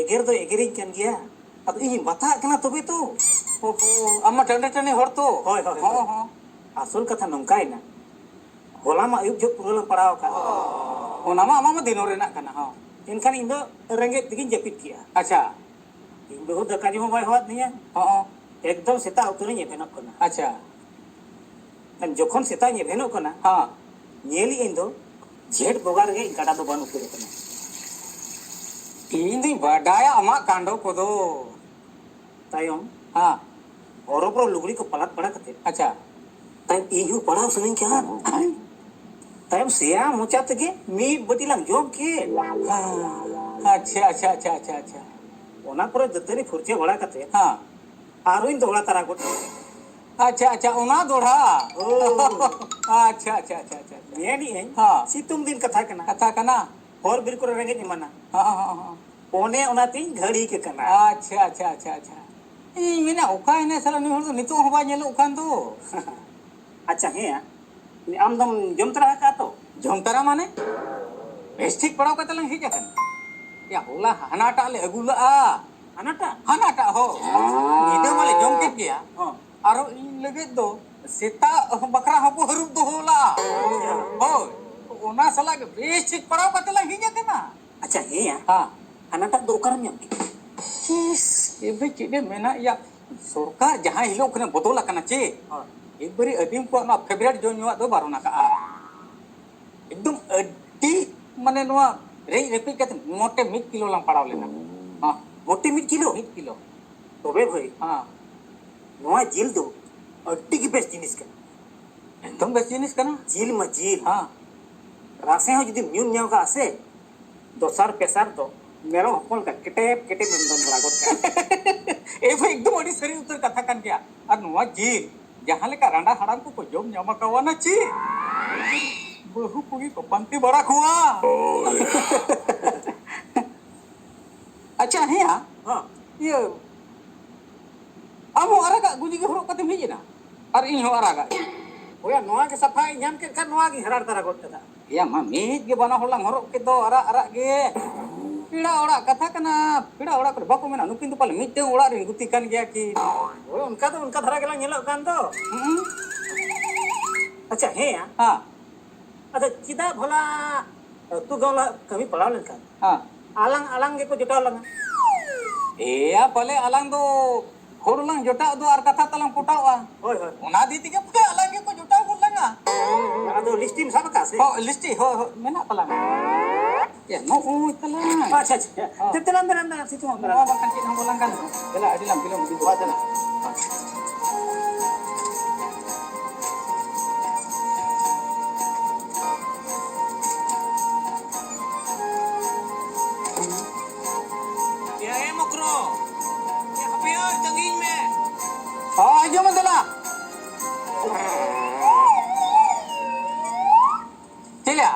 एगेर दो एगेरिंग कन गया अब इन बता कना तबे तो अम्मा टंडे टंडे हर तो होय होय हां असल कथा नंकाय ना होला मा अयुब जो पुरला पड़ाव का ओना मा अम्मा मा दिनो रेना कना हां इनखान इन दो रंगे तिगिन जपित किया अच्छा इन दो दका जो बाय होत निया हां एकदम सेता उतरे ने भेनक कना अच्छा अन जोखन सेता ने भेनो कना हां नेली इन दो जेठ बोगार गे गाडा दो बानु करे कना इन दी बडाया अम्मा कांडो को दो तायम हां औरो लुगड़ी को पलट पड़ा कते अच्छा तायम इहु पड़ाव सने क्या तायम सिया मोचा तके मी बटिलाम जोग के अच्छा अच्छा अच्छा अच्छा अच्छा ओना पर दतरी फुरचे बड़ा कते हां आरुइन दोड़ा तारा को अच्छा अच्छा ओना दोड़ा अच्छा अच्छा अच्छा अच्छा नेनी है हां सितुम दिन कथा कना और बिर को रेंगे निमना हां हां हां ओने ओना तीन घड़ी के कना अच्छा अच्छा अच्छा अच्छा इ मेना ओका ने साला नि हर तो नितो हबा नेलो खान तो अच्छा हे आम दम जम तरा का तो झोंतरा माने बेस्टिक पड़ाव का तलंग हिजा कन या होला हनाटा ले अगुला हनाटा हो निदे वाले जम के गया हां आरो इन लगे दो सेता बकरा हबो हरूप दो होला हो ओना साला के बेस्टिक पड़ाव का तलंग हिजा कना अच्छा हे हां हनाटा दो करम यम किस एबे चिदे मेना या सरकार जहां हिलो कने बदल कना चे हां एक बारी अदीम को ना फेवरेट जो नुआ दो बारोना का एकदम अड्डी माने नुआ रे रेपी कत मोटे 1 किलो लाम पड़ाव लेना हां मोटे 1 किलो 1 किलो तोबे भाई हां नुआ जिल दो अड्डी की बेस्ट जिनिस का एकदम बेस्ट जिनिस कना जिल म जिल हां रासे हो जदी म्यून न्याव का आसे दोसार पेसार तो मेरो हपल का केटे बंधन बड़ा गोट का ए भाई एकदम अडी सरी उतर कथा कन गया और नुआ जिल जहां लेका रांडा हड़ाम को जोम न्यामा कवाना ची बहु पुगी को पंती बड़ा खुआ अच्छा है हां ये अब अरागा गुजी के हरो कते भेजना और इन हो अरागा ओया नुआ के सफाई न्याम के खा नुआ की हरार तारा गोट का या मा मीत के बना होलांग हरो के दो अरा गे पीड़ा ओड़ा कथा कना पीड़ा ओड़ा को बाको मेना नुकिन तो पाले मिते ओड़ा रे गुती कान गया कि ओए उनका धरा गेला नेलो कान तो अच्छा हे हां अच्छा चिदा भला तू गला कमी पड़ाव लेन का हां आलंग के को जुटाव लंगा एया पले अलांग दो होरलांग जोटा दो और कथा तलांग पोटावा होय होय ओना दी तिगे पुके अलांग के को जोटा बोलंगा ना दो लिस्टिम सब का से हो लिस्टी हो मेना पलांग या नो ओ तला अच्छा अच्छा ते तेला अंदर सितु अंदर नो बकन के हम बोलंगा चला अदिलाम फिल्म दी बात ना ये मकरो ये हपियो जंगीन में हां जो मंदला चला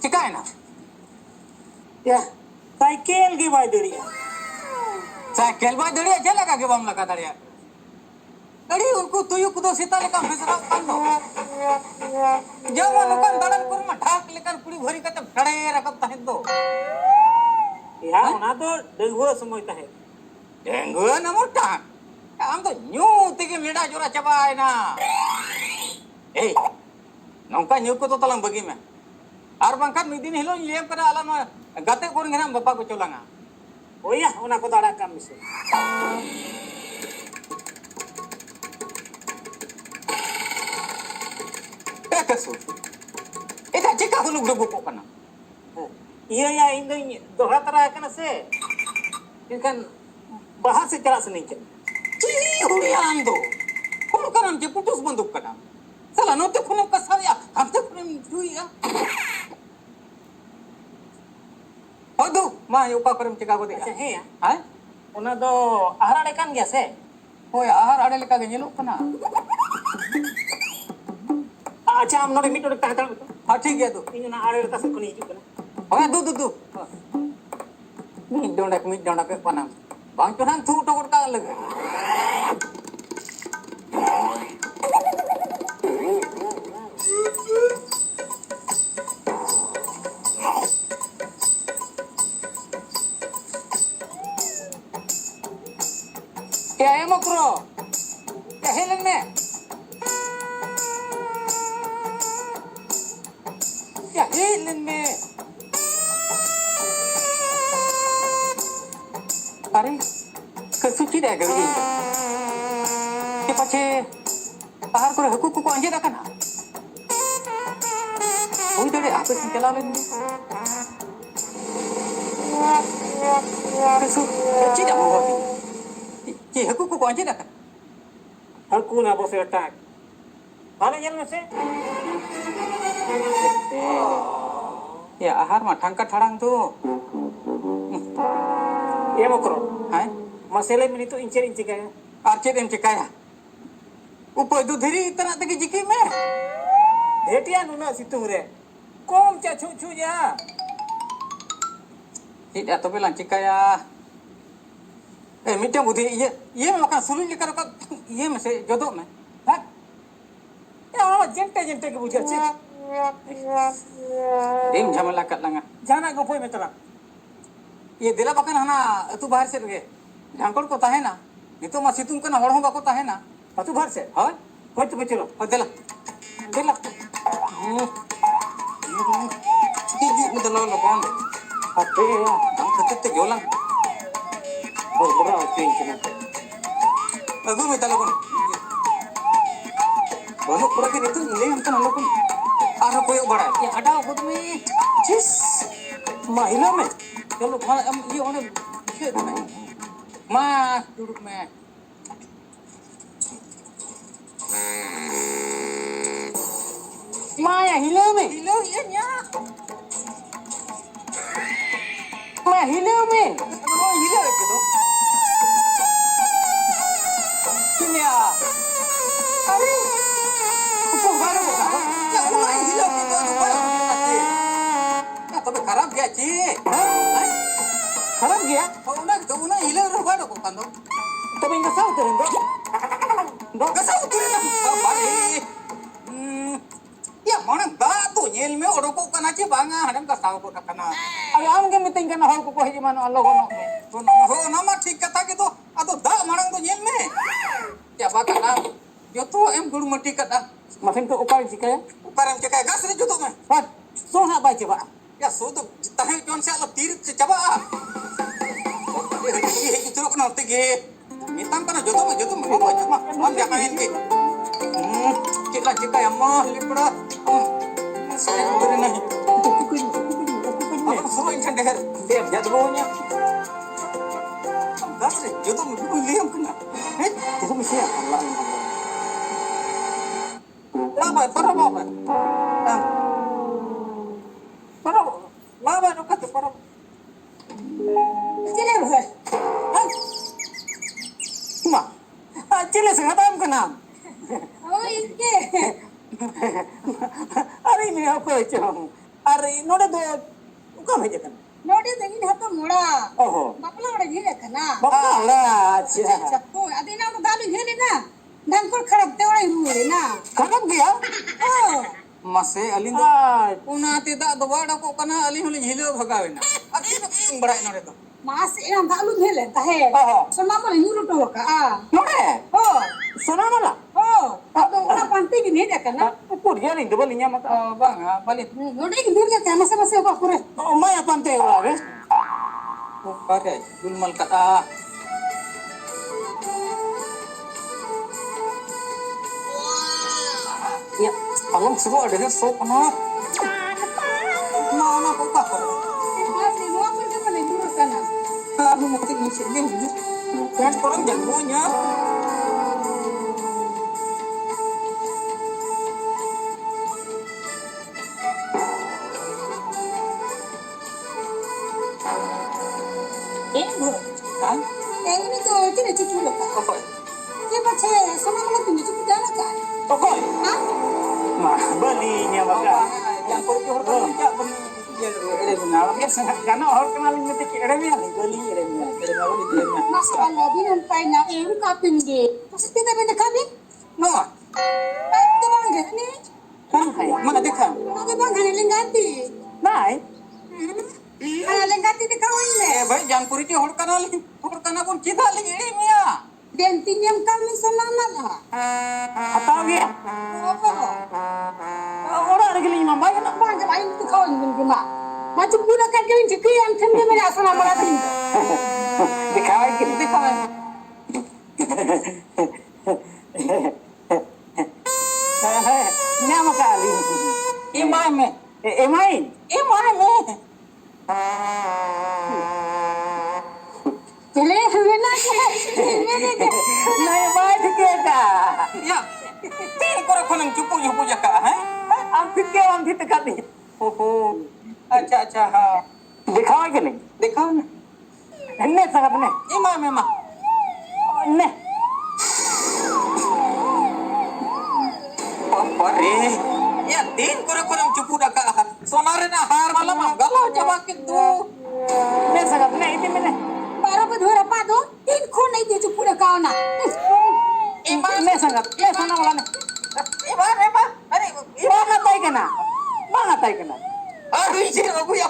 चिकाय ना या साइकिल की बाय दरिया साइकिल बा दड़िया चला का के बम लगा दड़िया अड़ी उनको तुयु कुदो सीता लेका फेसरा कान दो जब वो नुकन दड़न कुर में ढाक लेकर पूरी भरी कते फड़े रकब तहे दो या ना तो डेंगू समय तहे डेंगू न मोटा हम तो न्यू तिगे मेडा जोरा चबाय ना ए नौका न्यू को तो तलंग बगी में आर बंखन मिदिन हिलो लेम पर आलम गते कोन घराम बापा को चलांगा ओया ओना को दाड़ा काम मिसे कसु एटा चिका हुलुग डुबु को कना iya ya ini doha tara kana se ikan bahas se chala sene chen ची हुड़ियान दो कौन करम के पुटुस बंदूक कना साला नोते खुनो कसाया हम ते खुनो जुइया होदु मा यो का करम चिका को दे acha he ya hi ona do ahara kan gya se होय आहार आडे लेका गे नेलो कना acha am nore mito ta ta हां ठीक है तो ini na are ta se kuni hiju kana होय दु मी डोंडा के पना बांग चोनान थू टोकट का लगे Ya helen me. Ya helen me. अरे कसं चिडे आहे गं ते पाछे आहार करे हकू को अंजे रखा ना होई दड़े आपे से चला ले कसं चिडे हो होती कि हकू को अंजे रखा हकू ना बसे अटैक हाले जल में से ya आहार मा ठंका ठड़ांग तो ये मकरो हाय मसेले में तो इंचर इंच का है आर चेद एम चिकाया ऊपर दुधरी इतना तक जिकी में भेटिया नुना सितुंग रे कोम चा छु छु या tidak to belang cikaya मिट्टी बुद्धि ये में मकान सुलू लेकर का ये में से जोदो में हाँ यार जेंटे जेंटे के बुझे छे दिन झमेला कर लंगा जाना गोपोई में तला ये दिला बकन हना तू बाहर से रहे ढांकड़ को ताहे ना नितो मा सितुंग कना हड़ हो बाको ताहे ना पतु भर से हां कोई तो बचलो और दिला दिला कीजी उदलो लोगों अबे यार हम खते ते गोला और बड़ा चेंज ना अगु में तलो कोन बोलो पूरा के नितो ले हम कना लोगों आरो कोई बड़ा ये हटाओ खुद में जिस महिला में चलो ये होने माँ duduk में मां या हिलो में हिलो ये nya मैं हिलो में oh हिलो gitu sini ya अरे ऊपर बारे को कहा ya Allah हिलो gitu apa ya tapi खराब गया ची खराब गया oh una हिलो रुपा दो kan do तो इनका साउ करें दो कसं उतरेना बारे ya mana दा तो येल में ओडको कनाचे बांगा हडम का साव को टकना अरे आम के मिटिंग करना हर को कोई जी मानो लोगों ने तो हो ना मा ठीक कथा के तो अतो दा मारंग तो येल में ya bakal ना जो तो एम गुड़ मटी कटा मफिन तो उकार जी के ऊपर हम के गस रे जो तो में पर सोना बाई चबा ya so तो जितना है जोन से अल्लाह तीर से चबा ये इतरो कना होते के मितम कना जो तो में हो बच मा हम देखा है के कितना चिका अम्मा लिपड़ा saya उतरे नहीं अब सुरो इंसान देहर देव जदबोnya गस रे जो तो में लियम कना है itu mesti Allah apa para laba no kate para चले बस मा चले से खत्म करना Oh, ini. अरे मैं आपको चाहूं अरे नोड़े दो कब भेजे kan Nodi tengin hato mura. ओहो Bapla ora ghile kana. बाबा अच्छा Chapko adina ora dalu ghile na. Dangkol kharap te ora ruwe na. खत्म गया Oh. mase alin do आज una tidak do wada ko kana alin hole hilo bhagawe na aki no king bada nore to Mas yang dalu ghile tahe. Oh. Sona mo yuru to ka. नोड़े Oh. सोना वाला Oh. Ado ora panti gini dia kana. ऊपर dia nih double nya mata oh bang balik Nodi gini dia kana masa apa kure. oh मैं अपन ते वाला रे pare gulmal kata ya along sugo ada so kana na ko ka ko Mas ni mo pun ke mana yuru kana. aku mesti ngisi dia kan orang jagonya Bro. kan Ini to kini cucu lo ka. apa Dia baca sona mo tinggi cucu dana ka. Okay Hah? mah belinya oh maka yang ko ko ko ya ben ya ada guna ya sangat karena orang kenal ini tuh kira dia nih beli kira dia ada ngawali dia na Mas Allah binan pa na ka tinggi. Kasi kita benda kami. no Ito bang gani? kan hai mana dekhan Ano bang gani lingati? naik Ano lingati di kawin le? भाई जानपुरी के होड़ कना पन चिदा ले एड़ी मिया Bentin yang kami semangat lah. hataw ge Apa? ora regli ma ba na Bang lain tu kau ingin guna. Macam pula kan kau ingin cekik yang kena mana asal nama lagi. दिखावे के Dikau. nya makali Imai me. emain Imai me. Cile hena ke? Hena ke? nay bai thike ka Ya. Tin kore khonang chupu chupu jaka hai. am thike am thit ka di ओहो अच्छा अच्छा हाँ दिखावे के नहीं दिखाओ ना ने संगत ने इमा में मा ने अरे या तीन करे करे चुपू डका सोनारे ना हार वाला मा गला जवा के दो ने संगत ने इति में ने Baru berdua padu, tin kau naik dia cukup dah kau nak. इमा ने संगत ने सना वाला ने इमा इमा अरे ba ngatai kana ba ngatai kana अरे इसे अबू या